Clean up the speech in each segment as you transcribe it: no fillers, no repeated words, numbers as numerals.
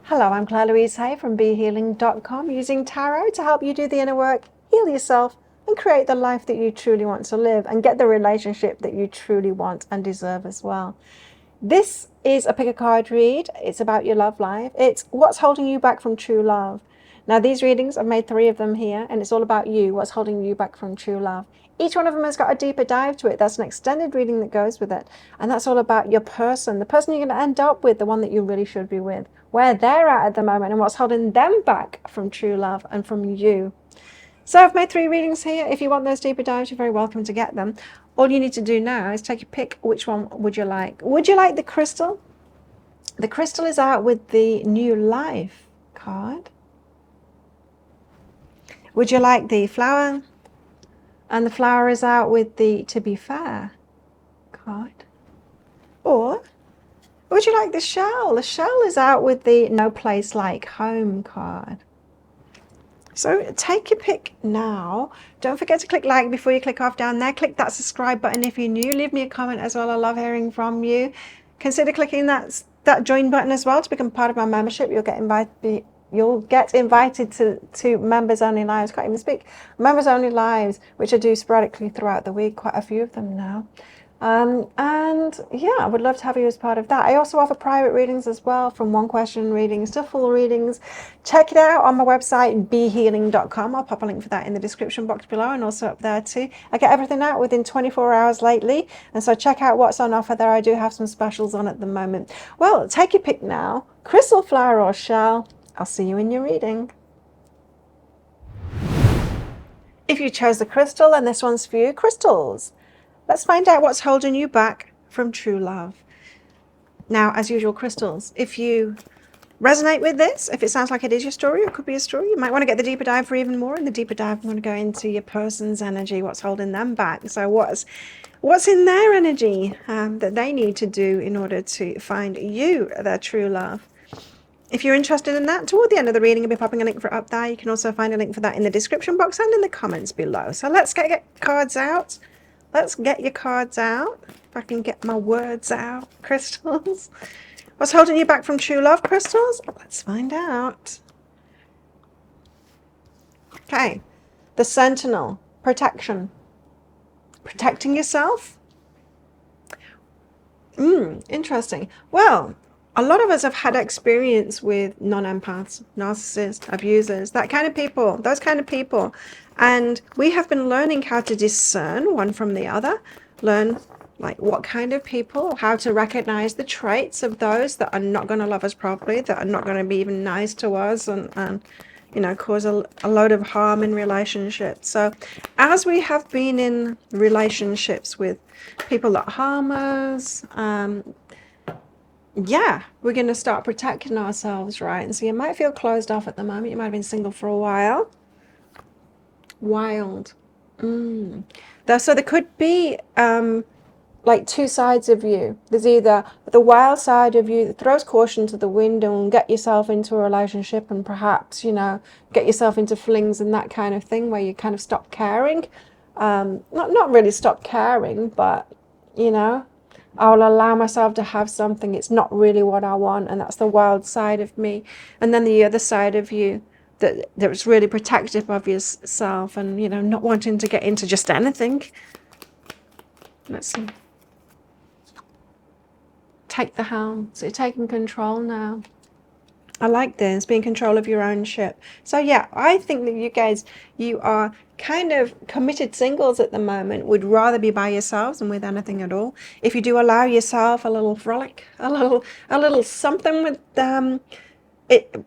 Hello, I'm Claire Louise Hay from BeHealing.com, using tarot to help you do the inner work, heal yourself, and create the life that you truly want to live and get the relationship that you truly want and deserve as well. This is a pick a card read. It's about your love life. It's what's holding you back from true love. Now, these readings, I've made 3 of them here, and it's all about you, what's holding you back from true love. Each one of them has got a deeper dive to it. That's an extended reading that goes with it. And that's all about your person, the person you're going to end up with, the one that you really should be with, where they're at the moment, and what's holding them back from true love and from you. So I've made 3 readings here. If you want those deeper dives, you're very welcome to get them. All you need to do now is take a pick. Which one would you like? Would you like the crystal? The crystal is out with the New Life card. Would you like the flower? And the flower is out with the To Be Fair card. Or would you like the shell? The shell is out with the No Place Like Home card. So take your pick now. Don't forget to click like before you click off down there. Click that subscribe button if you're new. Leave me a comment as well. I love hearing from you. Consider clicking that join button as well to become part of my membership. You'll get invited to members only lives. Can't even speak. Members only lives, which I do sporadically throughout the week. Quite a few of them now. And yeah, I would love to have you as part of that. I also offer private readings as well, from 1 question readings to full readings. Check it out on my website, BeHealing.com. I'll pop a link for that in the description box below, and also up there too. I get everything out within 24 hours lately, and so check out what's on offer there. I do have some specials on at the moment. Well, take your pick now. Crystal, flower, or shell. I'll see you in your reading. If you chose the crystal, and this one's for you, crystals. Let's find out what's holding you back from true love. Now, as usual, crystals, if you resonate with this, if it sounds like it is your story, or it could be a story, you might want to get the deeper dive for even more. In the deeper dive, I'm going to go into your person's energy, what's holding them back. So what's in their energy that they need to do in order to find you, their true love. If you're interested in that, toward the end of the reading, I'll be popping a link for it up there. You can also find a link for that in the description box and in the comments below. So let's get cards out. Let's get your cards out. If I can get my words out. Crystals. What's holding you back from true love, crystals? Let's find out. Okay. The Sentinel. Protection. Protecting yourself? Interesting. Well, a lot of us have had experience with non-empaths, narcissists, abusers, that kind of people, those kind of people. And we have been learning how to discern one from the other, learn like what kind of people, how to recognize the traits of those that are not going to love us properly, that are not going to be even nice to us, and you know, cause a load of harm in relationships. So as we have been in relationships with people that harm us, yeah, we're going to start protecting ourselves, right? And so you might feel closed off at the moment. You might have been single for a while. Wild. So there could be like 2 sides of you. There's either the wild side of you that throws caution to the wind and get yourself into a relationship and perhaps, you know, get yourself into flings and that kind of thing, where you kind of stop caring. Not really stop caring, but, you know, I'll allow myself to have something. It's not really what I want, and that's the wild side of me. And then the other side of you that's really protective of yourself and, you know, not wanting to get into just anything. Let's see. Take the helm. So you're taking control now. I like this, being in control of your own ship. So yeah, I think that you guys, you are kind of committed singles at the moment, would rather be by yourselves than with anything at all. If you do allow yourself a little frolic, a little something with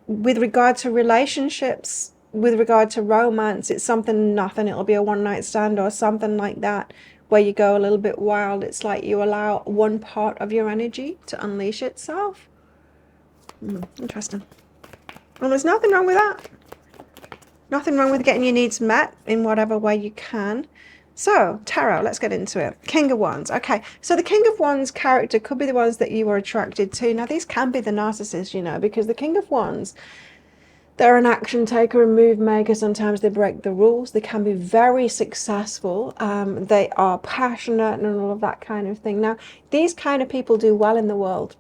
with regard to relationships, with regard to romance, it's something, nothing, it'll be a one-night stand or something like that, where you go a little bit wild. It's like you allow one part of your energy to unleash itself. Interesting. Well, there's nothing wrong with that. Nothing wrong with getting your needs met in whatever way you can. So, tarot, let's get into it. King of Wands. Okay, so the King of Wands character could be the ones that you were attracted to. Now, these can be the narcissists, you know, because the King of Wands, they're an action taker and move maker. Sometimes they break the rules. They can be very successful. They are passionate and all of that kind of thing. Now, these kind of people do well in the world.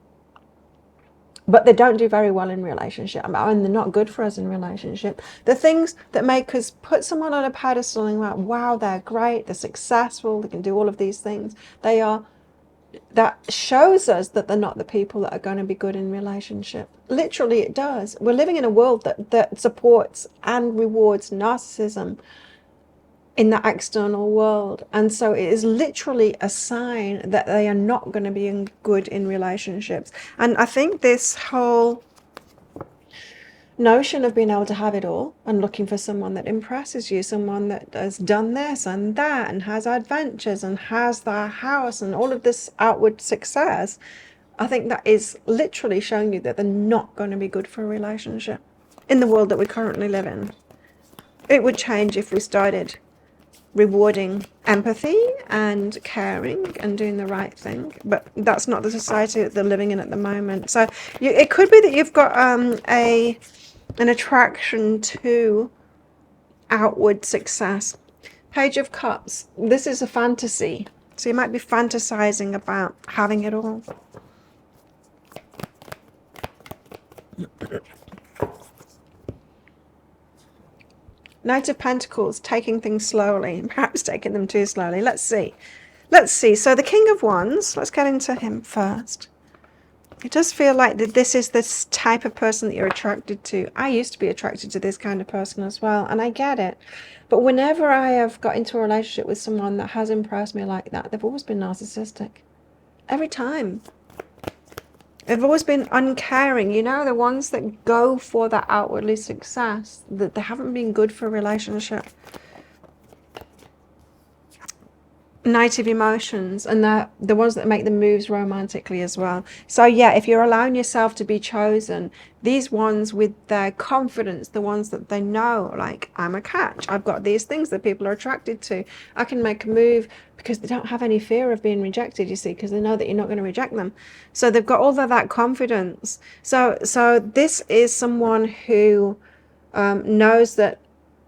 but they don't do very well in relationship, and they're not good for us in relationship. The things that make us put someone on a pedestal and like, wow, they're great, they're successful, they can do all of these things, that shows us that they're not the people that are going to be good in relationship. Literally, it does. We're living in a world that supports and rewards narcissism in the external world, and so it is literally a sign that they are not going to be good in relationships. And I think this whole notion of being able to have it all and looking for someone that impresses you, someone that has done this and that and has adventures and has their house and all of this outward success, I think that is literally showing you that they're not going to be good for a relationship in the world that we currently live in. It would change if we started rewarding empathy and caring and doing the right thing, but that's not the society that they're living in at the moment. So it could be that you've got an attraction to outward success. Page of Cups, this is a fantasy, so you might be fantasizing about having it all. Knight of Pentacles, taking things slowly, perhaps taking them too slowly. Let's see. So the King of Wands, let's get into him first. It does feel like that this is this type of person that you're attracted to. I used to be attracted to this kind of person as well, and I get it. But whenever I have got into a relationship with someone that has impressed me like that, they've always been narcissistic. Every time. They've always been uncaring. You know, the ones that go for that outwardly success, that they haven't been good for a relationship. Knight of Emotions, and the ones that make the moves romantically as well. So yeah, if you're allowing yourself to be chosen, these ones with their confidence, the ones that they know, like, I'm a catch, I've got these things that people are attracted to, I can make a move, because they don't have any fear of being rejected, you see, because they know that you're not going to reject them. So they've got all of that confidence. So this is someone who knows that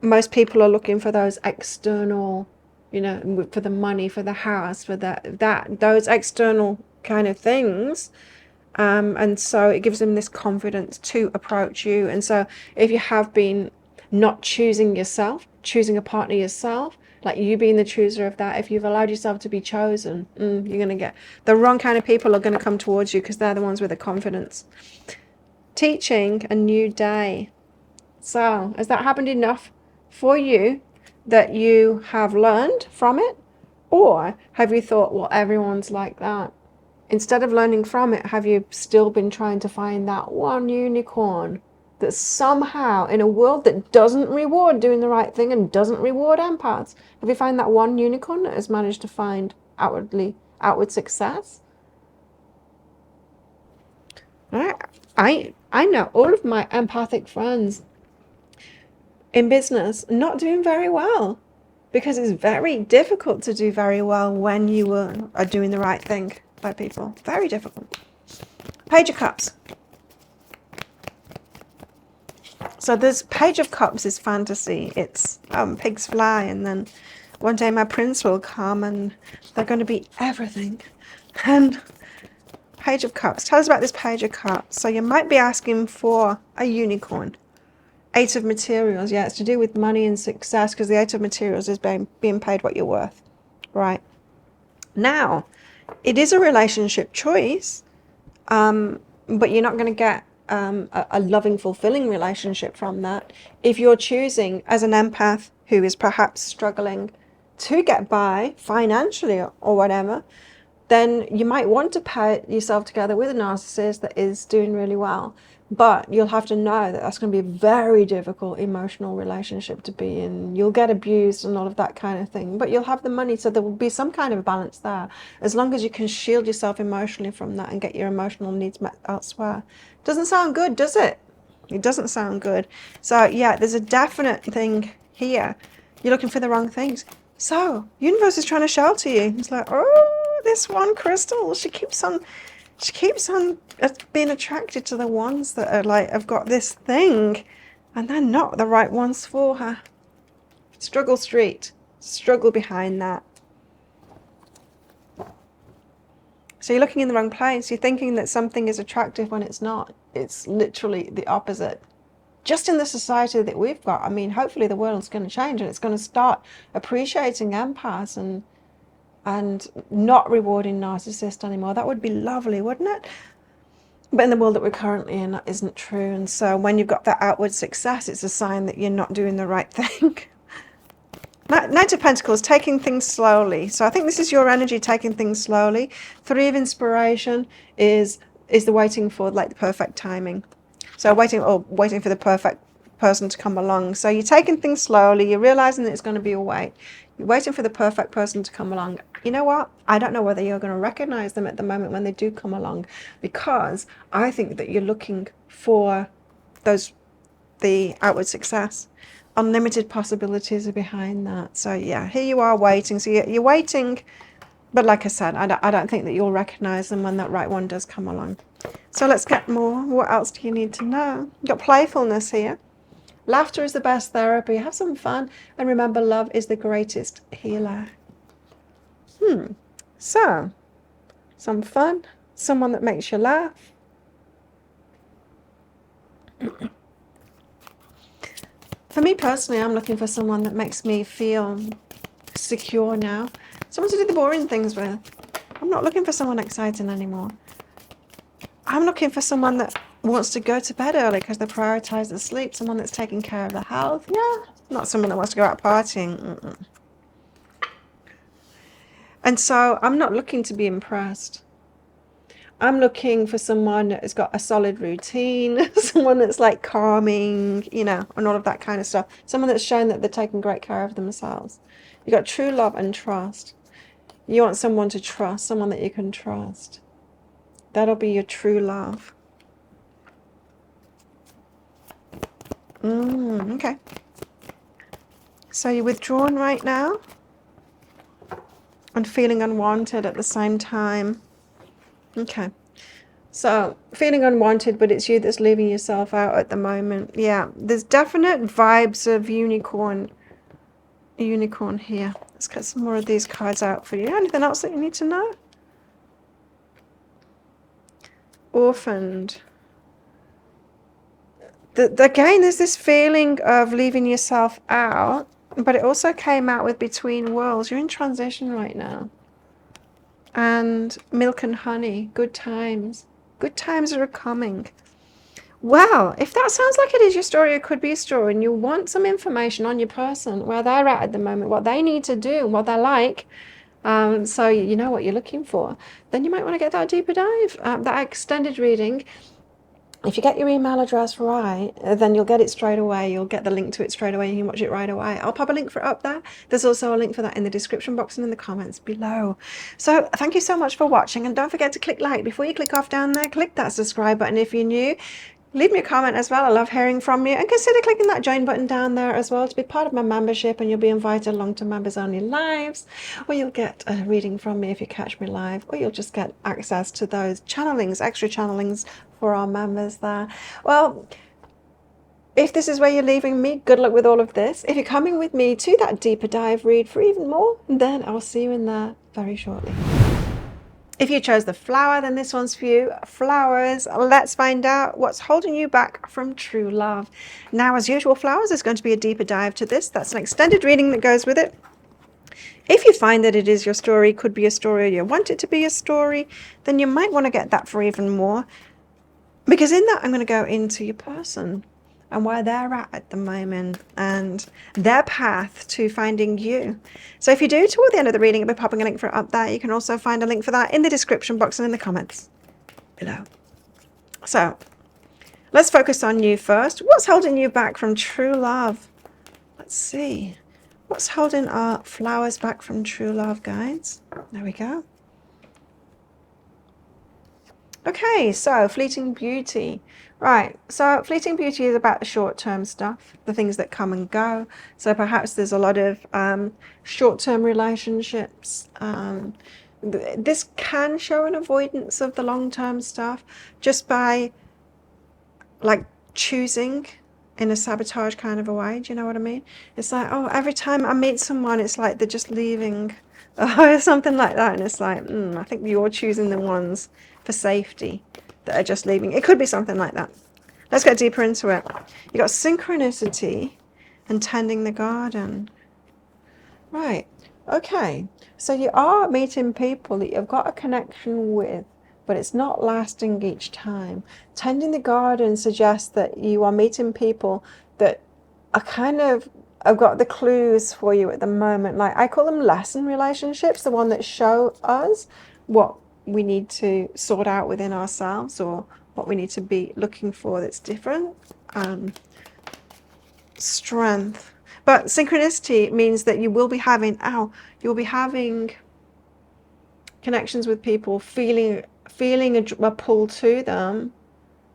most people are looking for those external, you know, for the money, for the house, for those external kind of things. And so it gives them this confidence to approach you. And so if you have been not choosing yourself, choosing a partner yourself, like you being the chooser of that, if you've allowed yourself to be chosen, you're going to get the wrong kind of people are going to come towards you, because they're the ones with the confidence. Teaching a new day. So has that happened enough for you that you have learned from it? Or have you thought, well, everyone's like that? Instead of learning from it, have you still been trying to find that one unicorn that somehow, in a world that doesn't reward doing the right thing and doesn't reward empaths, have you found that one unicorn that has managed to find outward success? I know all of my empathic friends in business not doing very well, because it's very difficult to do very well when you are doing the right thing by people. Very difficult. Page of Cups. So this Page of Cups is fantasy. It's pigs fly, and then one day my prince will come and they're going to be everything. And Page of Cups. Tell us about this Page of Cups. So you might be asking for a unicorn. Eight of Materials, yeah, it's to do with money and success, because the Eight of Materials is being paid what you're worth, right? Now, it is a relationship choice, but you're not going to get a loving, fulfilling relationship from that. If you're choosing as an empath who is perhaps struggling to get by financially or whatever, then you might want to pair yourself together with a narcissist that is doing really well. But you'll have to know that that's going to be a very difficult emotional relationship to be in. You'll get abused and all of that kind of thing. But you'll have the money, so there will be some kind of balance there. As long as you can shield yourself emotionally from that and get your emotional needs met elsewhere. Doesn't sound good, does it? It doesn't sound good. So yeah, there's a definite thing here. You're looking for the wrong things. So, universe is trying to shelter you. It's like, oh, this one crystal, she keeps on being attracted to the ones that are like, have got this thing, and they're not the right ones for her. Struggle street, struggle behind that. So you're looking in the wrong place. You're thinking that something is attractive when it's not. it's literally the opposite. Just in the society that we've got, I mean, hopefully the world's going to change and it's going to start appreciating empaths and not rewarding narcissists anymore. That would be lovely, wouldn't it? But in the world that we're currently in, that isn't true. And so when you've got that outward success, it's a sign that you're not doing the right thing. Knight of Pentacles, taking things slowly. So I think this is your energy, taking things slowly. Three of Inspiration is the waiting for like the perfect timing. So waiting for the perfect person to come along. So you're taking things slowly. You're realizing that it's going to be a wait. You're waiting for the perfect person to come along. You know what? I don't know whether you're going to recognize them at the moment when they do come along, because I think that you're looking for the outward success. Unlimited possibilities are behind that. So yeah, here you are waiting. So you're waiting, but like I said, I don't think that you'll recognize them when that right one does come along. So let's get more. What else do you need to know? You've got playfulness here. Laughter is the best therapy. Have some fun. And remember, love is the greatest healer. So, some fun. Someone that makes you laugh. For me personally, I'm looking for someone that makes me feel secure now. Someone to do the boring things with. I'm not looking for someone exciting anymore. I'm looking for someone that wants to go to bed early because they prioritize the sleep. Someone that's taking care of the health. Yeah, not someone that wants to go out partying. And so I'm not looking to be impressed. I'm looking for someone that has got a solid routine, someone that's like calming, you know, and all of that kind of stuff. Someone that's shown that they're taking great care of themselves. You've got true love and trust. You want someone to trust, someone that you can trust. That'll be your true love. Okay. So you're withdrawn right now and feeling unwanted at the same time. Okay. So feeling unwanted, but it's you that's leaving yourself out at the moment. Yeah, there's definite vibes of unicorn here. Let's get some more of these cards out for you. Anything else that you need to know? Orphaned. Again, there's this feeling of leaving yourself out, but it also came out with between worlds. You're in transition right now. And milk and honey, good times. Good times are coming. Well, if that sounds like it is your story, it could be a story, and you want some information on your person, where they're at the moment, what they need to do, what they're like, so you know what you're looking for, then you might want to get that deeper dive, that extended reading. If you get your email address right, then you'll get it straight away. You'll get the link to it straight away. You can watch it right away. I'll pop a link for it up there. There's also a link for that in the description box and in the comments below. So thank you so much for watching. And don't forget to click like. Before you click off down there, click that subscribe button if you're new. Leave me a comment as well. I love hearing from you. And consider clicking that join button down there as well to be part of my membership, and you'll be invited along to members only lives, or you'll get a reading from me if you catch me live, or you'll just get access to those channelings, extra channelings for our members there. Well, if this is where you're leaving me, good luck with all of this. If you're coming with me to that deeper dive read for even more, then I'll see you in there very shortly. If you chose the flower, then this one's for you. Flowers, let's find out what's holding you back from true love. Now, as usual, flowers, there's going to be a deeper dive to this. That's an extended reading that goes with it. If you find that it is your story, could be a story, or you want it to be a story, then you might want to get that for even more. Because in that, I'm going to go into your person and where they're at the moment and their path to finding you. So if you do, toward the end of the reading, I'll be popping a link for it up there. You can also find a link for that in the description box and in the comments below. So let's focus on you first. What's holding you back from true love? Let's see. What's holding our flowers back from true love, guys? There we go. Okay, so fleeting beauty. Right, so fleeting beauty is about the short-term stuff, the things that come and go. So perhaps there's a lot of short-term relationships. This can show an avoidance of the long-term stuff just by like choosing in a sabotage kind of a way. Do you know what I mean? It's like, oh, every time I meet someone, it's like they're just leaving or something like that. And it's like, I think you're choosing the ones for safety that are just leaving. It could be something like that. Let's get deeper into it. You got synchronicity and tending the garden. Right. Okay. So you are meeting people that you've got a connection with, but it's not lasting each time. Tending the garden suggests that you are meeting people that are kind of, I've got the clues for you at the moment. Like, I call them lesson relationships, the one that show us what we need to sort out within ourselves, or what we need to be looking for that's different. Strength. But synchronicity means that you will be having, you'll be having connections with people, feeling a pull to them,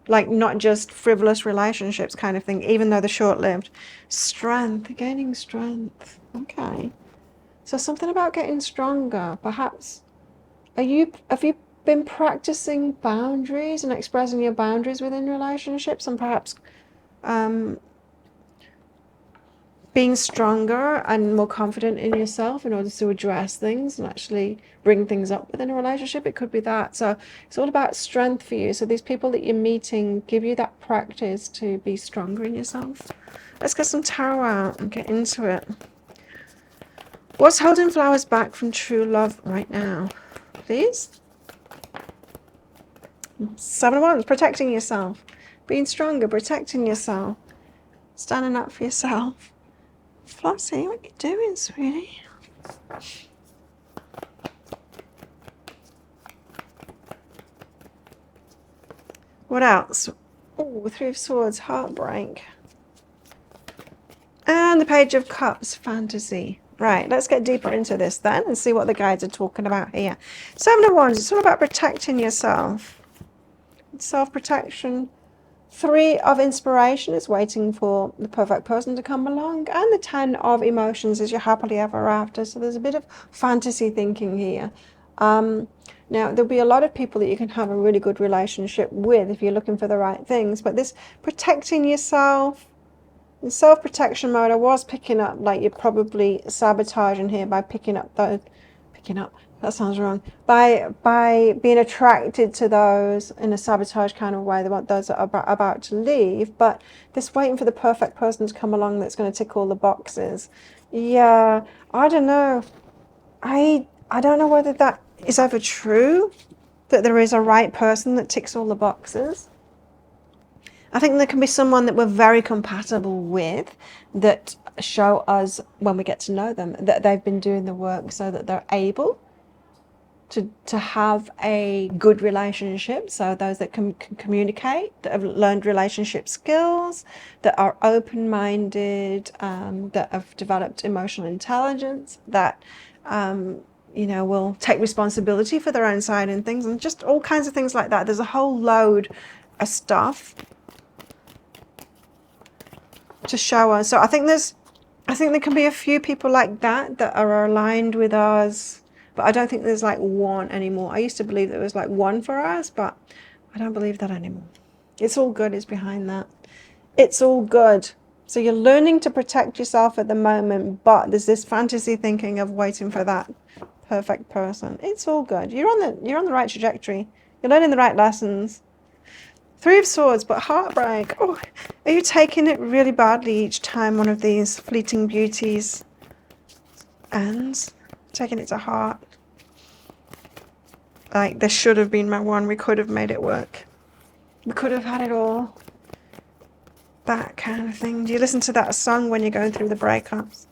like not just frivolous relationships kind of thing, even though they're short-lived. Strength, gaining strength. Okay. So something about getting stronger. Perhaps, have you been practicing boundaries and expressing your boundaries within relationships, and perhaps being stronger and more confident in yourself in order to address things and actually bring things up within a relationship? It could be that. So it's all about strength for you. So these people that you're meeting give you that practice to be stronger in yourself. Let's get some tarot out and get into it. What's holding flowers back from true love right now? Please. 7 of Wands, protecting yourself. Being stronger, protecting yourself. Standing up for yourself. Flossie, what are you doing, sweetie? What else? Oh, 3 of Swords, heartbreak. And the Page of Cups, fantasy. Right, let's get deeper into this then and see what the guides are talking about here. 7 of Wands, it's all about protecting yourself. Self-protection. 3 of Inspiration is waiting for the perfect person to come along. And the 10 of Emotions is your happily ever after. So there's a bit of fantasy thinking here. Now, there'll be a lot of people that you can have a really good relationship with if you're looking for the right things. But this protecting yourself, in self-protection mode, I was picking up like you're probably sabotaging here by that sounds wrong. By being attracted to those in a sabotage kind of way, those that are about to leave, but this waiting for the perfect person to come along that's going to tick all the boxes. Yeah, I don't know. I don't know whether that is ever true, that there is a right person that ticks all the boxes. I think there can be someone that we're very compatible with that show us when we get to know them that they've been doing the work so that they're able to have a good relationship. So those that can communicate, that have learned relationship skills, that are open-minded, that have developed emotional intelligence, that will take responsibility for their own side and things, and just all kinds of things like that. There's a whole load of stuff to show us. So I think there can be a few people like that are aligned with us. But I don't think there's like one anymore. I used to believe there was like one for us, but I don't believe that anymore. It's all good is behind that. It's all good. So you're learning to protect yourself at the moment, but there's this fantasy thinking of waiting for that perfect person. It's all good. You're on the right trajectory. You're learning the right lessons. 3 of Swords, but heartbreak. Oh, are you taking it really badly each time one of these fleeting beauties ends? Taking it to heart. Like, this should have been my one. We could have made it work. We could have had it all. That kind of thing. Do you listen to that song when you're going through the breakups?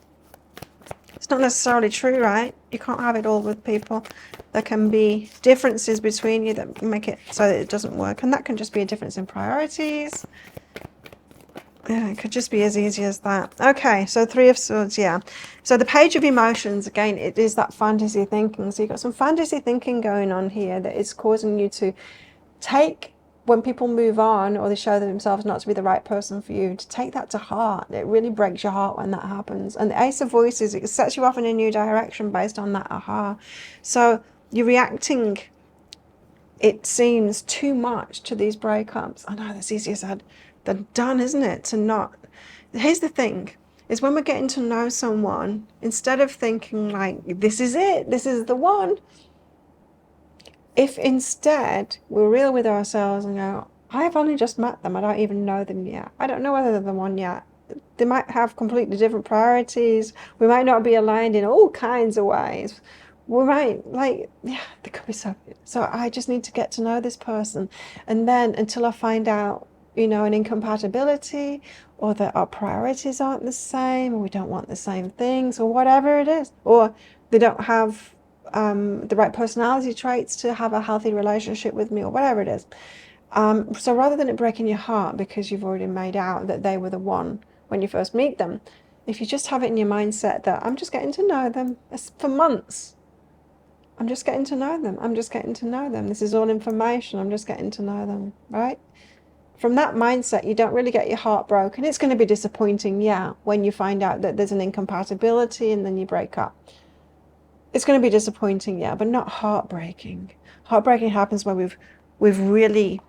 It's not necessarily true, right? You can't have it all with people. There can be differences between you that make it so that it doesn't work. And that can just be a difference in priorities. Yeah, it could just be as easy as that. Okay, so 3 of Swords, yeah. So the Page of Emotions, again, it is that fantasy thinking. So you've got some fantasy thinking going on here that is causing you to take, when people move on or they show themselves not to be the right person for you, to take that to heart. It really breaks your heart when that happens. And the Ace of Voices, it sets you off in a new direction based on that aha. So you're reacting, it seems, too much to these breakups. I know that's easier said than done, isn't it? To not. Here's the thing, is when we're getting to know someone, instead of thinking like, this is it, this is the one, if instead we're real with ourselves and go, I've only just met them, I don't even know them yet, I don't know whether they're the one yet, they might have completely different priorities, we might not be aligned in all kinds of ways, we might, like, yeah, there could be so I just need to get to know this person, and then until I find out, you know, an incompatibility, or that our priorities aren't the same, or we don't want the same things, or whatever it is, or they don't have the right personality traits to have a healthy relationship with me, or whatever it is. So rather than it breaking your heart because you've already made out that they were the one when you first meet them, if you just have it in your mindset that I'm just getting to know them for months, I'm just getting to know them, I'm just getting to know them, this is all information, I'm just getting to know them, right? From that mindset, you don't really get your heart broken. It's going to be disappointing, yeah, when you find out that there's an incompatibility and then you break up. It's going to be disappointing, yeah, but not heartbreaking. Heartbreaking happens when we've really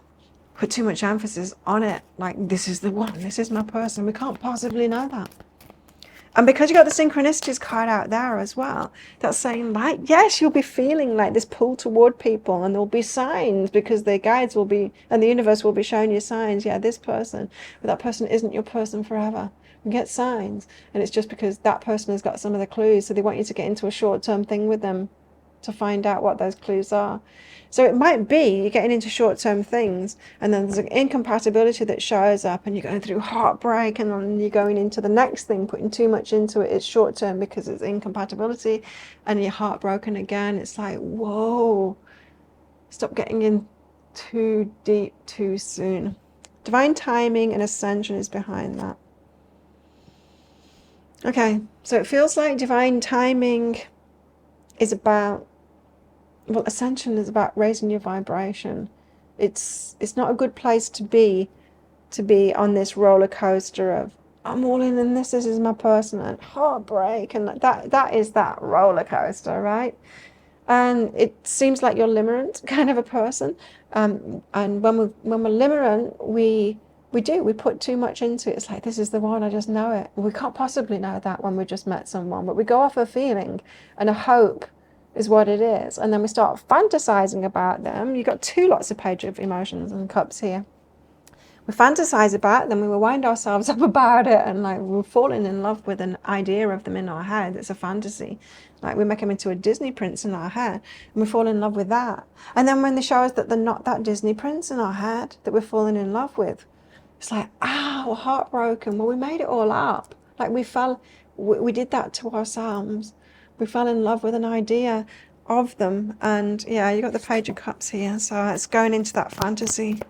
put too much emphasis on it. Like, this is the one, this is my person. We can't possibly know that. And because you got the synchronicities card out there as well, that's saying, like, yes, you'll be feeling like this pull toward people, and there'll be signs because their guides will be, and the universe will be showing you signs. Yeah, this person, but that person isn't your person forever. You get signs, and it's just because that person has got some of the clues, so they want you to get into a short-term thing with them to find out what those clues are. So it might be you're getting into short-term things, and then there's an incompatibility that shows up, and you're going through heartbreak, and then you're going into the next thing, putting too much into it. It's short-term because it's incompatibility, and you're heartbroken again. It's like, whoa, stop getting in too deep too soon. Divine timing and ascension is behind that. Okay, so it feels like divine timing is about, well, ascension is about raising your vibration. It's not a good place to be on this roller coaster of I'm all in and this is my person, and heartbreak, and that is that roller coaster, right? And it seems like you're limerent kind of a person, and when we're limerent, we put too much into it. It's like, this is the one, I just know it. We can't possibly know that when we just met someone, but we go off a feeling and a hope is what it is, and then we start fantasizing about them. You've got two lots of page of emotions and cups here. We fantasize about them, we wind ourselves up about it, and like we're falling in love with an idea of them in our head. It's a fantasy. Like we make them into a Disney prince in our head, and we fall in love with that. And then when they show us that they're not that Disney prince in our head that we're falling in love with, it's like, we're heartbroken. Well, we made it all up. Like we did that to ourselves. We fell in love with an idea of them. And yeah, you got the Page of Cups here. So it's going into that fantasy.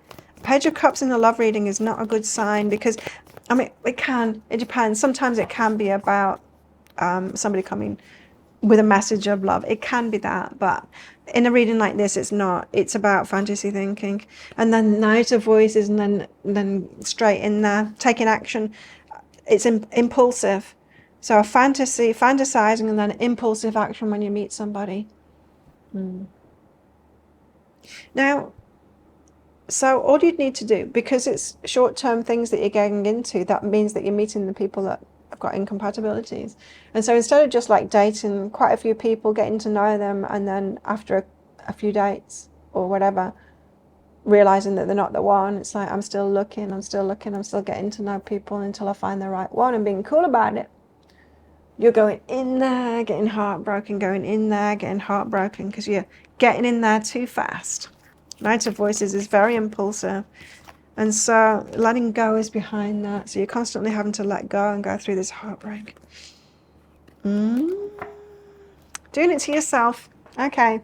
Page of Cups in the love reading is not a good sign because, I mean, it depends. Sometimes it can be about somebody coming with a message of love. It can be that, but in a reading like this, it's not. It's about fantasy thinking. And then Knight of Voices, and then straight in there, taking action. It's impulsive. So a fantasizing, and then impulsive action when you meet somebody. Now, so all you'd need to do, because it's short-term things that you're getting into, that means that you're meeting the people that have got incompatibilities. And so instead of just like dating quite a few people, getting to know them, and then after a few dates or whatever, realizing that they're not the one, it's like, I'm still looking, I'm still getting to know people until I find the right one, and being cool about it. You're going in there, getting heartbroken, going in there, getting heartbroken, because you're getting in there too fast. Knight of Voices is very impulsive. And so letting go is behind that. So you're constantly having to let go and go through this heartbreak. Doing it to yourself. Okay.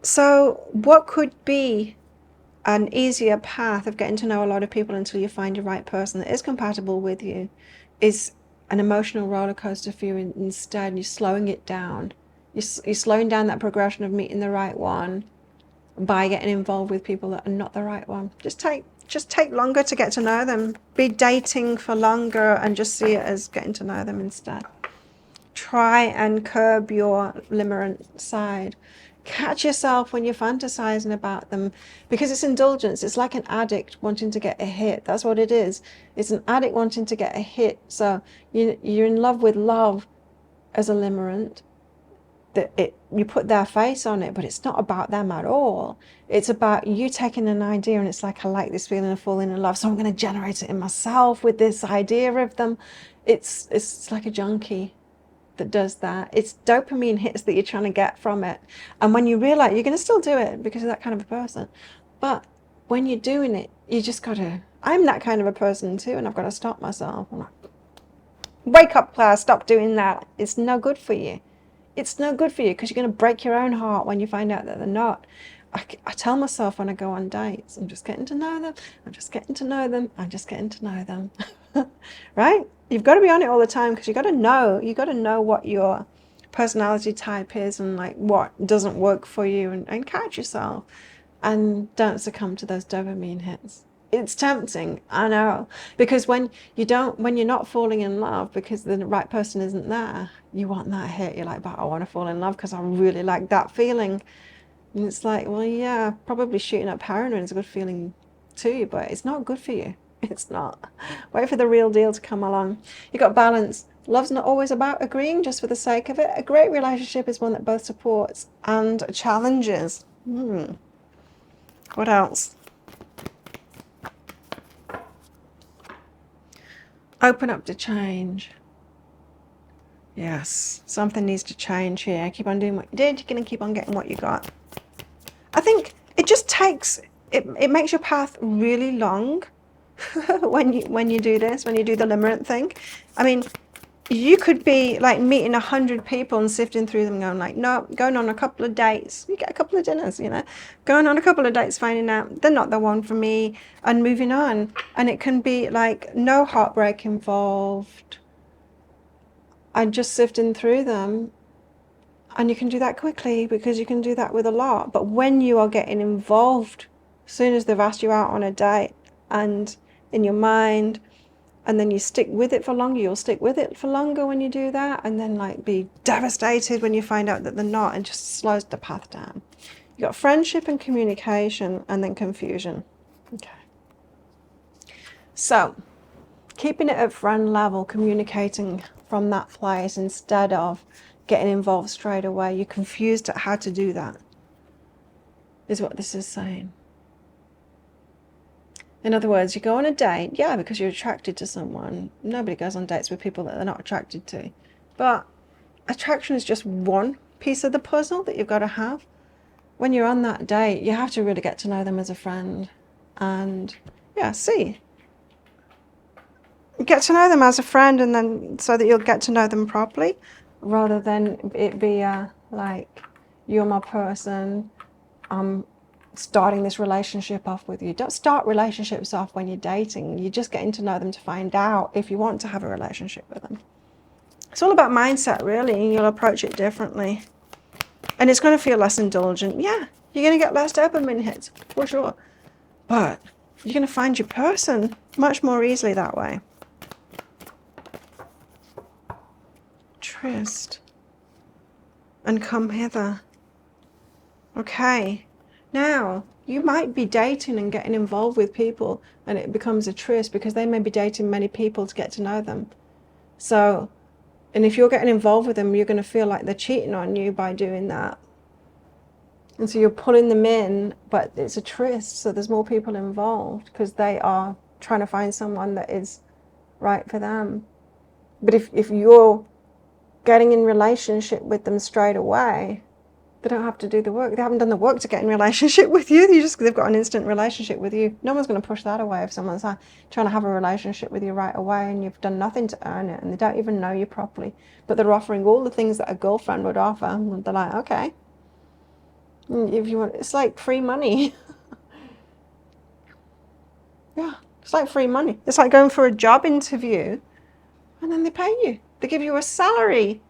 So what could be an easier path of getting to know a lot of people until you find your right person that is compatible with you is an emotional roller coaster for you. Instead, you're slowing it down. You're slowing down that progression of meeting the right one by getting involved with people that are not the right one. Just take longer to get to know them. Be dating for longer and just see it as getting to know them instead. Try and curb your limerent side. Catch yourself when you're fantasizing about them, because it's indulgence. It's like an addict wanting to get a hit. That's what it is. It's an addict wanting to get a hit. So you're in love with love as a limerent, you put their face on it, but it's not about them at all. It's about you taking an idea and it's like, I like this feeling of falling in love, so I'm going to generate it in myself with this idea of them. It's like a junkie that does that. It's dopamine hits that you're trying to get from it. And when you realize, you're going to still do it because you're that kind of a person. But when you're doing it, you just got to, I'm that kind of a person too, and I've got to stop myself. I'm like, wake up, Claire, stop doing that. It's no good for you. It's no good for you because you're going to break your own heart when you find out that they're not. I tell myself when I go on dates, I'm just getting to know them. I'm just getting to know them. I'm just getting to know them. Right? You've got to be on it all the time because you got to know what your personality type is and like what doesn't work for you, and catch yourself and don't succumb to those dopamine hits. It's tempting, I know, because when you're not falling in love because the right person isn't there, you want that hit. You're like, but I want to fall in love because I really like that feeling. And it's like, well, yeah, probably shooting up heroin is a good feeling too, but it's not good for you. It's not. Wait for the real deal to come along. You got balance. Love's not always about agreeing just for the sake of it. A great relationship is one that both supports and challenges. What else? Open up to change. Yes, something needs to change here. Keep on doing what you did. You're going to keep on getting what you got. I think it just takes, it makes your path really long when you do this, when you do the limerent thing. I mean, you could be like meeting 100 people and sifting through them going like, no, going on a couple of dates. You get a couple of dinners, going on a couple of dates, finding out they're not the one for me and moving on. And it can be like no heartbreak involved. And just sifting through them. And you can do that quickly because you can do that with a lot. But when you are getting involved, as soon as they've asked you out on a date and in your mind, and then you stick with it for longer, you'll stick with it for longer when you do that, and then like be devastated when you find out that they're not, and just slows the path down. You got friendship and communication, and then confusion. Okay. So, keeping it at friend level, communicating from that place instead of getting involved straight away. You're confused at how to do that, is what this is saying. In other words, you go on a date, yeah, because you're attracted to someone. Nobody goes on dates with people that they're not attracted to. But attraction is just one piece of the puzzle that you've got to have. When you're on that date, you have to really get to know them as a friend. And yeah, get to know them as a friend, and then so that you'll get to know them properly, rather than it be like, you're my person, I'm starting this relationship off with you. Don't start relationships off when you're dating. You're just getting to know them to find out if you want to have a relationship with them. It's all about mindset, really, and you'll approach it differently. And it's going to feel less indulgent. Yeah, you're going to get less dopamine hits, for sure. But you're going to find your person much more easily that way. Tryst. And come hither. Okay. Now, you might be dating and getting involved with people and it becomes a tryst because they may be dating many people to get to know them. So, and if you're getting involved with them, you're going to feel like they're cheating on you by doing that. And so you're pulling them in, but it's a tryst, so there's more people involved because they are trying to find someone that is right for them. But if you're getting in relationship with them straight away, they don't have to do the work. They haven't done the work to get in relationship with you. They've got an instant relationship with you. No one's going to push that away if someone's trying to have a relationship with you right away and you've done nothing to earn it and they don't even know you properly. But they're offering all the things that a girlfriend would offer. And they're like, okay. If you want, it's like free money. Yeah, it's like free money. It's like going for a job interview and then they pay you. They give you a salary.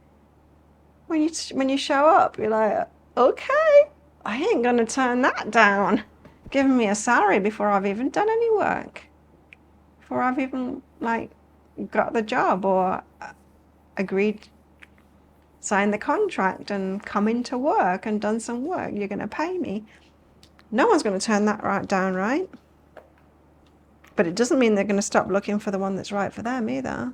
When you show up, you're like, okay, I ain't gonna turn that down. Giving me a salary before I've even done any work, before I've even like got the job or agreed, signed the contract and come into work and done some work. You're gonna pay me. No one's gonna turn that down, right? But it doesn't mean they're gonna stop looking for the one that's right for them either.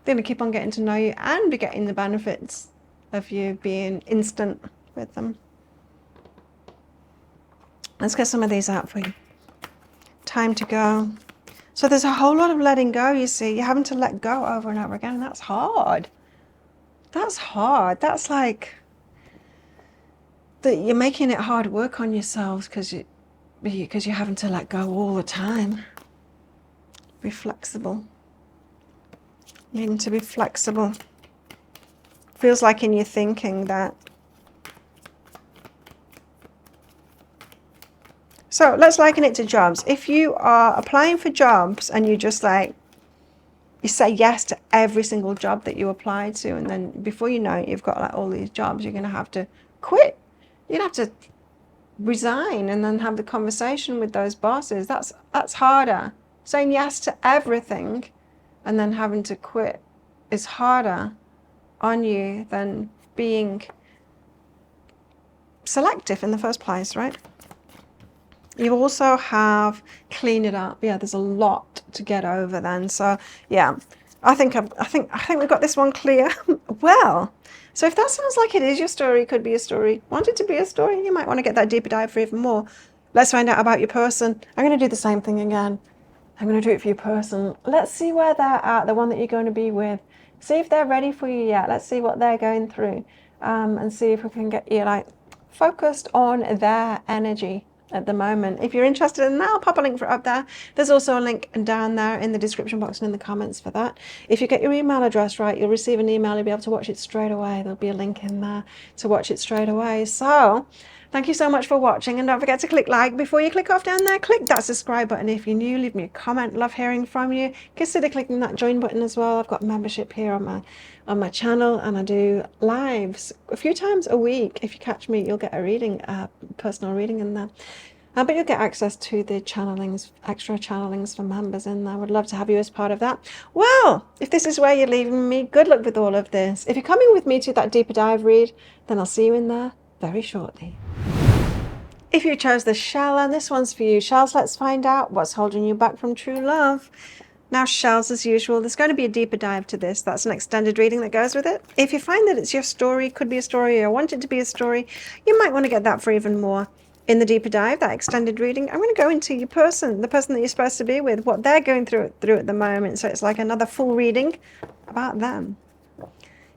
They're gonna keep on getting to know you and be getting the benefits of you being instant with them. Let's get some of these out for you. Time to go. So there's a whole lot of letting go, you see. You're having to let go over and over again, and that's hard. That's hard. That's like that you're making it hard work on yourselves because you're having to let go all the time. Be flexible. Needing to be flexible. Feels like in your thinking that. So let's liken it to jobs. If you are applying for jobs and you just like, you say yes to every single job that you apply to, and then before you know it, you've got like all these jobs, you're going to have to quit. You're going to have to resign and then have the conversation with those bosses. That's harder. Saying yes to everything and then having to quit is harder on you than being selective in the first place, right? You also have clean it up. Yeah, there's a lot to get over then. So yeah, I think we've got this one clear. Well, so if that sounds like it is your story, could be a story, want it to be a story, you might want to get that deeper dive for even more. Let's find out about your person. I'm going to do the same thing again. I'm going to do it for your person. Let's see where they're at, the one that you're going to be with. See if they're ready for you yet. Let's see what they're going through, and see if we can get you like focused on their energy at the moment. If you're interested in that, I'll pop a link for it up there. There's also a link down there in the description box and in the comments for that. If you get your email address right, you'll receive an email. You'll be able to watch it straight away. There'll be a link in there to watch it straight away. So thank you so much for watching, and don't forget to click like before you click off down there. Click that subscribe button if you're new. Leave me a comment. Love hearing from you. Consider clicking that join button as well. I've got membership here on my channel, and I do lives a few times a week. If you catch me, you'll get a reading, personal reading in there. But you'll get access to the channelings, extra channelings for members in there. I would love to have you as part of that. Well, if this is where you're leaving me, good luck with all of this. If you're coming with me to that deeper dive read, then I'll see you in there very shortly. If you chose the shell, and this one's for you, shells, let's find out what's holding you back from true love. Now, shells, as usual, there's going to be a deeper dive to this. That's an extended reading that goes with it. If you find that it's your story, could be a story, or want it to be a story, you might want to get that for even more. In the deeper dive, that extended reading, I'm going to go into your person, the person that you're supposed to be with, what they're going through at the moment. So it's like another full reading about them.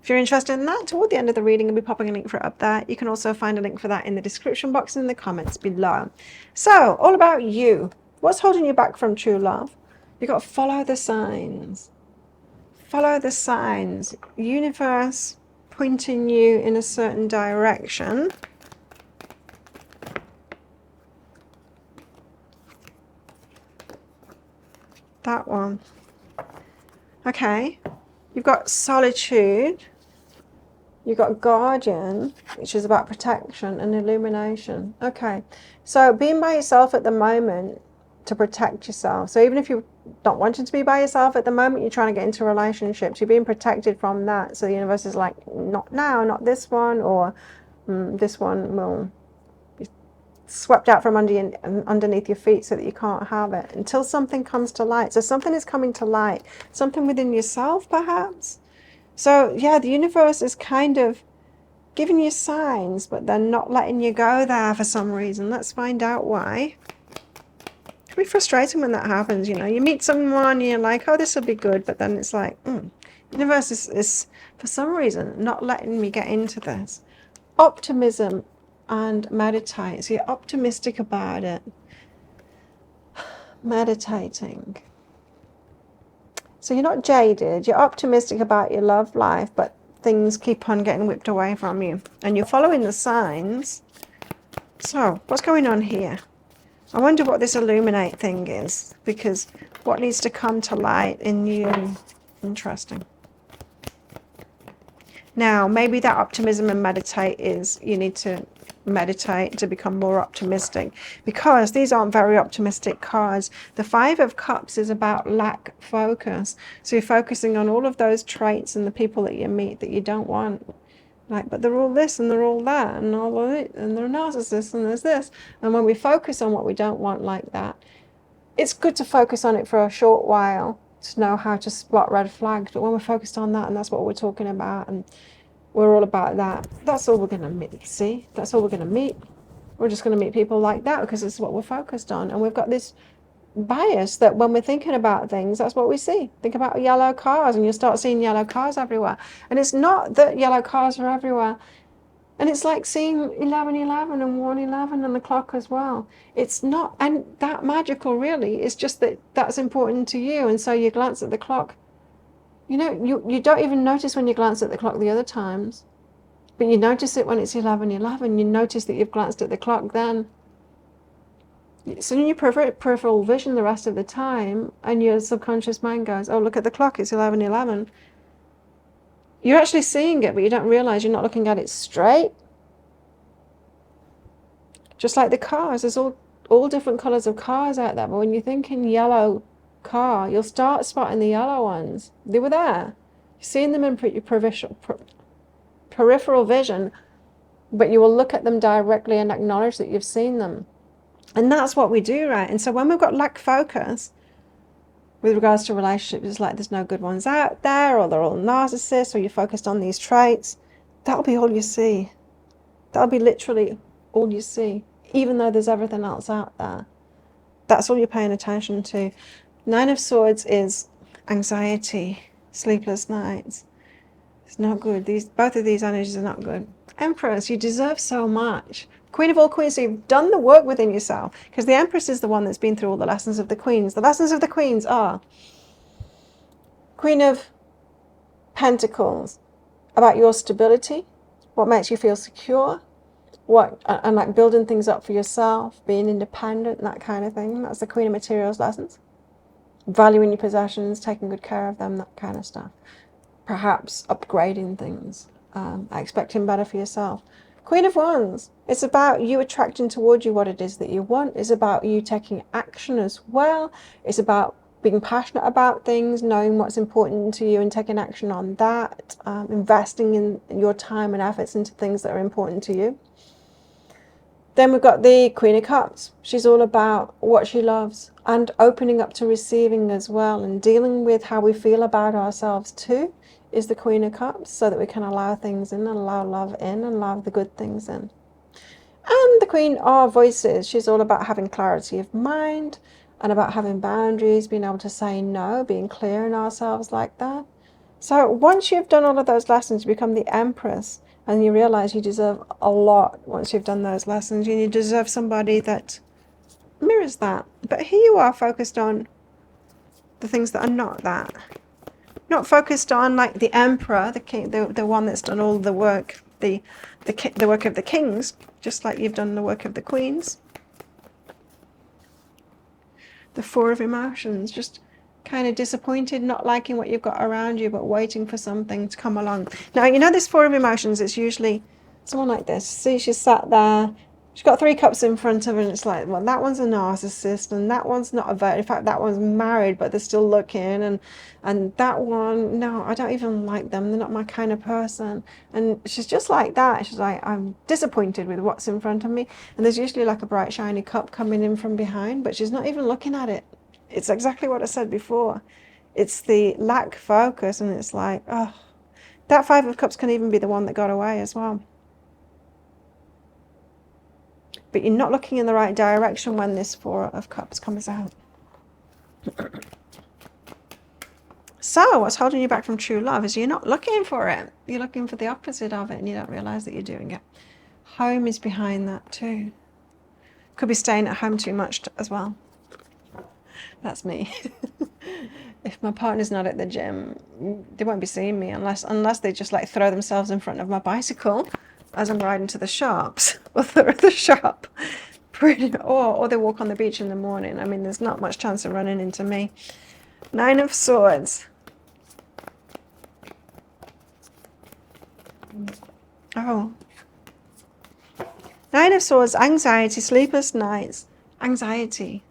If you're interested in that, toward the end of the reading, I'll be popping a link for it up there. You can also find a link for that in the description box and in the comments below. So, all about you. What's holding you back from true love? You've got to follow the signs. Follow the signs. Universe pointing you in a certain direction. That one. Okay. You've got solitude. You've got guardian, which is about protection and illumination. Okay. So being by yourself at the moment to protect yourself. So even if you're not wanting to be by yourself at the moment, you're trying to get into relationships. You're being protected from that. So the universe is like, not now, not this one, or this one will swept out from underneath your feet so that you can't have it until something comes to light. So something is coming to light, something within yourself perhaps. So yeah, the universe is kind of giving you signs, but they're not letting you go there for some reason. Let's find out why. It can be frustrating when that happens. You know, you meet someone and you're like, oh, this will be good, but then it's like, the universe is for some reason not letting me get into this. Optimism and meditate. So you're optimistic about it. Meditating. So you're not jaded. You're optimistic about your love life, but things keep on getting whipped away from you. And you're following the signs. So what's going on here? I wonder what this illuminate thing is, because what needs to come to light in you? Interesting. Now, maybe that optimism and meditate is you need to meditate to become more optimistic, because these aren't very optimistic cards. The Five of Cups is about lack focus. So you're focusing on all of those traits and the people that you meet that you don't want. Like, but they're all this and they're all that and all of it, and they're narcissists and there's this. And when we focus on what we don't want like that, it's good to focus on it for a short while to know how to spot red flags. But when we're focused on that, and that's what we're talking about, and We're all about that. That's all we're going to see. That's all we're going to meet. We're just going to meet people like that because it's what we're focused on. And we've got this bias that when we're thinking about things, that's what we see. Think about yellow cars and you'll start seeing yellow cars everywhere. And it's not that yellow cars are everywhere. And it's like seeing 11:11 and 1:11 on the clock as well. It's not, and that magical really. It's just that that's important to you. And so you glance at the clock. You know, you don't even notice when you glance at the clock the other times. But you notice it when it's 11:11. You notice that you've glanced at the clock then. So in your peripheral vision the rest of the time, and your subconscious mind goes, oh, look at the clock, it's 11:11. You're actually seeing it, but you don't realize you're not looking at it straight. Just like the cars, there's all different colors of cars out there, but when you think in yellow car, you'll start spotting the yellow ones. They were there. You're seeing them in your peripheral vision, but you will look at them directly and acknowledge that you've seen them. And that's what we do, right? And so when we've got lack focus with regards to relationships, it's like there's no good ones out there, or they're all narcissists, or you're focused on these traits, that'll be all you see. That'll be literally all you see, even though there's everything else out there. That's all you're paying attention to. 9 of Swords is anxiety, sleepless nights. It's not good. Both of these energies are not good. Empress, you deserve so much. Queen of all queens, so you've done the work within yourself, because the Empress is the one that's been through all the lessons of the queens. The lessons of the queens are Queen of Pentacles, about your stability, what makes you feel secure, and like building things up for yourself, being independent, that kind of thing. That's the Queen of Materials lessons. Valuing your possessions, taking good care of them, that kind of stuff. Perhaps upgrading things, expecting better for yourself. Queen of Wands, it's about you attracting toward you what it is that you want. It's about you taking action as well. It's about being passionate about things, knowing what's important to you and taking action on that, investing in your time and efforts into things that are important to you. Then we've got the Queen of Cups. She's all about what she loves and opening up to receiving as well, and dealing with how we feel about ourselves too is the Queen of Cups, so that we can allow things in and allow love in and allow the good things in. And the Queen of Voices, she's all about having clarity of mind and about having boundaries, being able to say no, being clear in ourselves like that. So once you've done all of those lessons, you become the Empress, and you realize you deserve a lot once you've done those lessons. You deserve somebody that mirrors that. But here you are focused on the things that are not that. Not focused on like the Emperor, the king, the one that's done all the work, the work of the kings, just like you've done the work of the queens. The Four of Emotions, just kind of disappointed, not liking what you've got around you, but waiting for something to come along. Now, you know this Four of Emotions, it's usually someone like this. See, she's sat there, she's got 3 cups in front of her, and it's like, well, that one's a narcissist, and that one's not a virgin. In fact, that one's married, but they're still looking, and that one, no, I don't even like them. They're not my kind of person. And she's just like that. She's like, I'm disappointed with what's in front of me. And there's usually like a bright, shiny cup coming in from behind, but she's not even looking at it. It's exactly what I said before. It's the lack focus, and it's like, oh, that 5 of Cups can even be the one that got away as well. But you're not looking in the right direction when this 4 of Cups comes out. So what's holding you back from true love is you're not looking for it. You're looking for the opposite of it, and you don't realize that you're doing it. Home is behind that too. Could be staying at home too much as well. That's me. If my partner's not at the gym, they won't be seeing me unless they just like throw themselves in front of my bicycle as I'm riding to the shops, or they're at the shop, or they walk on the beach in the morning. I mean, there's not much chance of running into me. 9 of Swords. Oh. 9 of Swords, anxiety, sleepless nights, anxiety.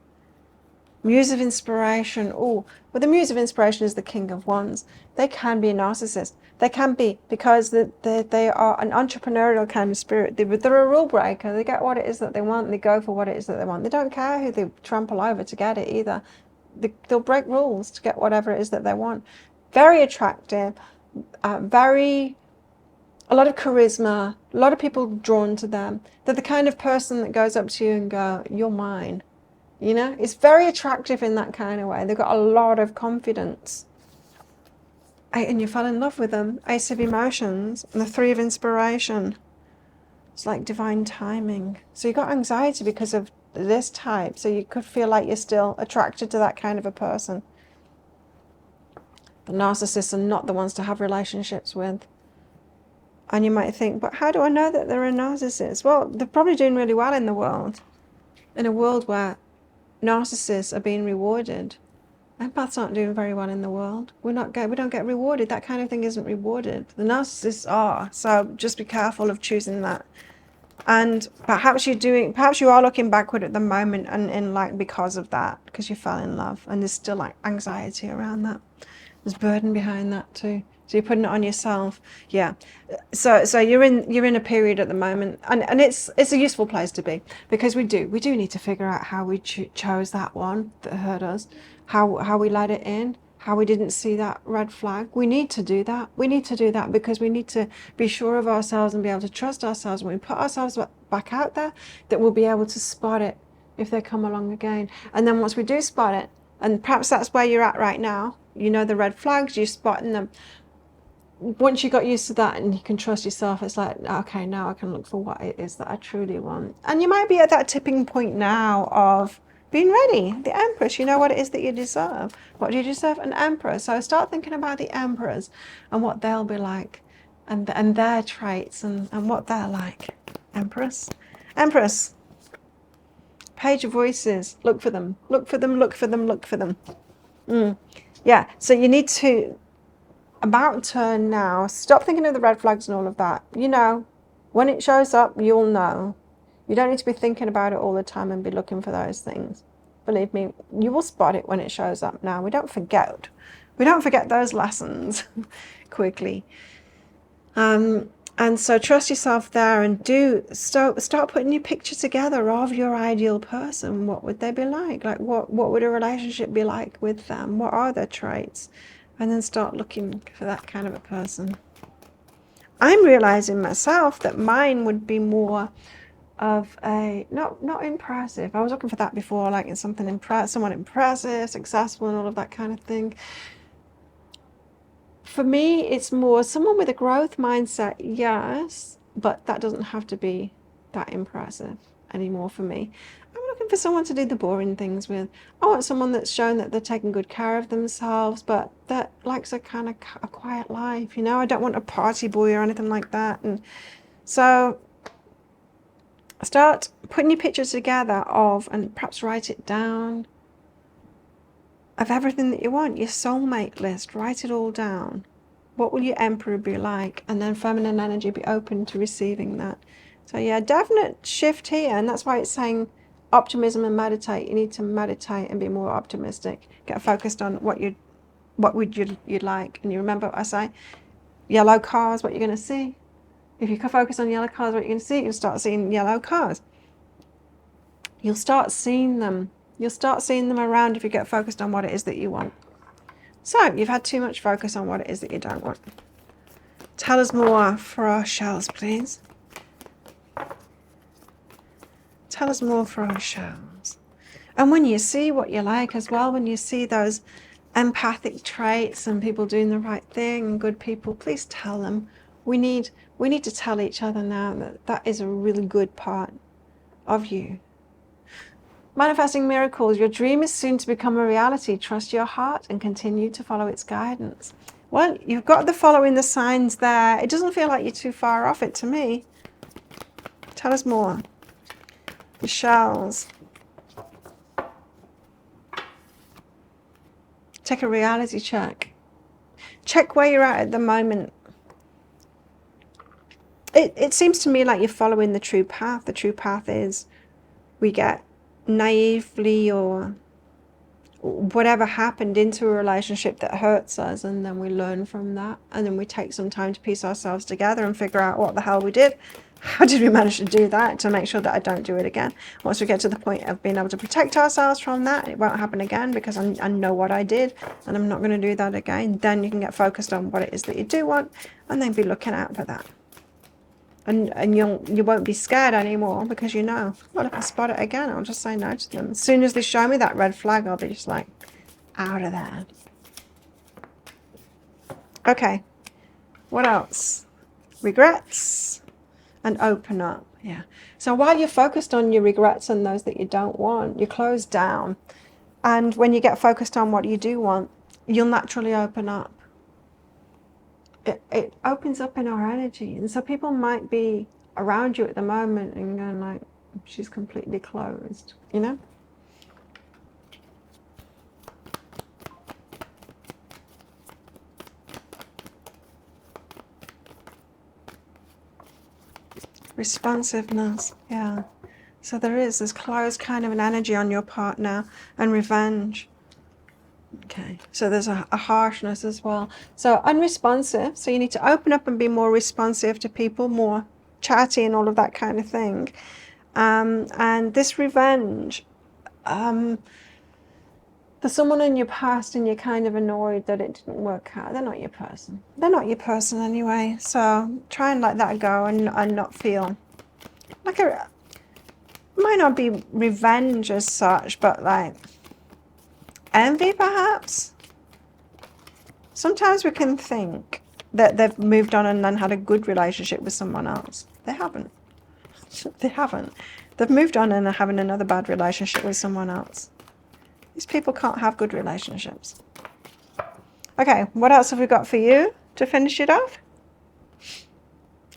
Muse of inspiration. Oh, well, the Muse of inspiration is the King of Wands. They can be a narcissist. They can be, because they are an entrepreneurial kind of spirit. They're a rule breaker. They get what it is that they want, and they go for what it is that they want. They don't care who they trample over to get it either. They'll break rules to get whatever it is that they want. Very attractive, very a lot of charisma, a lot of people drawn to them. They're the kind of person that goes up to you and go, you're mine. You know, it's very attractive in that kind of way. They've got a lot of confidence. And you fell in love with them. Ace of Emotions and the Three of Inspiration. It's like divine timing. So you got anxiety because of this type. So you could feel like you're still attracted to that kind of a person. The narcissists are not the ones to have relationships with. And you might think, but how do I know that they're a narcissist? Well, they're probably doing really well in the world. In a world where narcissists are being rewarded. Empaths aren't doing very well in the world. We don't get rewarded. That kind of thing isn't rewarded. The narcissists are. So just be careful of choosing that. And perhaps you are looking backward at the moment and in like because of that, because you fell in love, and there's still like anxiety around that. There's burden behind that too. So you're putting it on yourself. Yeah. So you're in a period at the moment, and it's a useful place to be, because we do need to figure out how we chose that one that hurt us, how we let it in, how we didn't see that red flag. We need to do that. We need to do that because we need to be sure of ourselves and be able to trust ourselves when we put ourselves back out there, that we'll be able to spot it if they come along again. And then once we do spot it, and perhaps that's where you're at right now, you know the red flags, you're spotting them. Once you got used to that and you can trust yourself, it's like, okay, now I can look for what it is that I truly want. And you might be at that tipping point now of being ready. The Empress, you know what it is that you deserve. What do you deserve? An Emperor. So start thinking about the Emperors and what they'll be like, and their traits and what they're like. Empress. Empress. Page of Voices. Look for them. Look for them. Look for them. Look for them. Yeah. So you need to, about turn now, stop thinking of the red flags and all of that. You know, when it shows up, you'll know. You don't need to be thinking about it all the time and be looking for those things. Believe me, you will spot it when it shows up now. We don't forget those lessons quickly. And so trust yourself there, and start putting your picture together of your ideal person. What would they be like? Like what would a relationship be like with them? What are their traits? And then start looking for that kind of a person. I'm realizing myself that mine would be more of a, not impressive. I was looking for that before, like in someone impressive, successful, and all of that kind of thing. For me, it's more someone with a growth mindset, yes, but that doesn't have to be that impressive anymore for me. I'm looking for someone to do the boring things with. I want someone that's shown that they're taking good care of themselves, but that likes a kind of a quiet life, you know? I don't want a party boy or anything like that. And so start putting your pictures together of, and perhaps write it down, of everything that you want, your soulmate list, write it all down. What will your Emperor be like? And then feminine energy, be open to receiving that. So yeah, definite shift here, and that's why it's saying optimism and meditate. You need to meditate and be more optimistic. Get focused on what you'd like. And you remember what I say? Yellow cars, what you're going to see. If you can focus on yellow cars, what you're going to see, you'll start seeing yellow cars. You'll start seeing them. You'll start seeing them around if you get focused on what it is that you want. So, you've had too much focus on what it is that you don't want. Tell us more for our shells, please. Tell us more for our shells. And when you see what you like as well, when you see those empathic traits and people doing the right thing and good people, please tell them. We need to tell each other now that that is a really good part of you. Manifesting miracles. Your dream is soon to become a reality. Trust your heart and continue to follow its guidance. Well, you've got the following the signs there. It doesn't feel like you're too far off it to me. Tell us more. The shells. Take a reality check. Check where you're at the moment. It seems to me like you're following the true path. The true path is we get naively or whatever happened into a relationship that hurts us, and then we learn from that, and then we take some time to piece ourselves together and figure out what the hell we did. How did we manage to do that, to make sure that I don't do it again? Once we get to the point of being able to protect ourselves from that, it won't happen again because I know what I did and I'm not going to do that again. Then you can get focused on what it is that you do want and then be looking out for that. And you won't be scared anymore because you know, well, if I spot it again, I'll just say no to them. As soon as they show me that red flag, I'll be just like, out of there. Okay, what else? Regrets and open up. Yeah. So while you're focused on your regrets and those that you don't want, you close down. And when you get focused on what you do want, you'll naturally open up. It opens up in our energy. And so people might be around you at the moment and going like, she's completely closed, you know? Responsiveness, yeah. So there's closed kind of an energy on your part now, and revenge. Okay, so there's a harshness as well. So unresponsive, so you need to open up and be more responsive to people, more chatty and all of that kind of thing. And this revenge, there's someone in your past and you're kind of annoyed that it didn't work out. They're not your person. They're not your person anyway. So try and let that go and not feel like might not be revenge as such, but like envy perhaps. Sometimes we can think that they've moved on and then had a good relationship with someone else. They haven't. They haven't. They've moved on and are having another bad relationship with someone else. These people can't have good relationships. Okay, what else have we got for you to finish it off?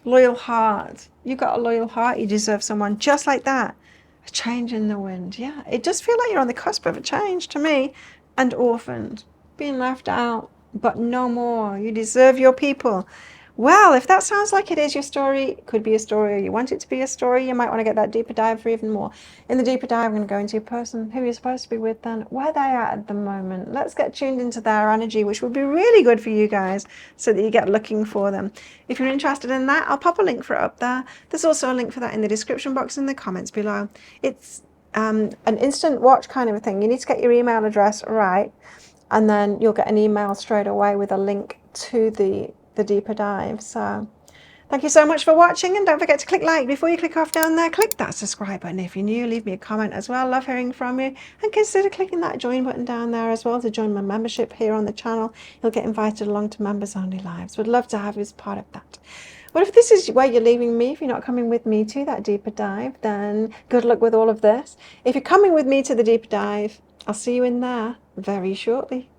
Loyal heart. You got a loyal heart. You deserve someone just like that. A change in the wind. Yeah, it does feel like you're on the cusp of a change to me. And orphaned. Being left out. But no more. You deserve your people. Well, if that sounds like it is your story, it could be a story, or you want it to be a story, you might want to get that deeper dive for even more. In the deeper dive, I'm going to go into your person, who you're supposed to be with then, where they are at the moment. Let's get tuned into their energy, which would be really good for you guys, so that you get looking for them. If you're interested in that, I'll pop a link for it up there. There's also a link for that in the description box in the comments below. It's an instant watch kind of a thing. You need to get your email address right, and then you'll get an email straight away with a link to the deeper dive. So thank you so much for watching, and don't forget to click like before you click off down there. Click that subscribe button if you're new. Leave me a comment as well. Love hearing from you, and consider clicking that join button down there as well to join my membership here on the channel. You'll get invited along to members only lives. Would love to have you as part of that. Well, if this is where you're leaving me, if you're not coming with me to that deeper dive, then good luck with all of this. If you're coming with me to the deeper dive, I'll see you in there very shortly.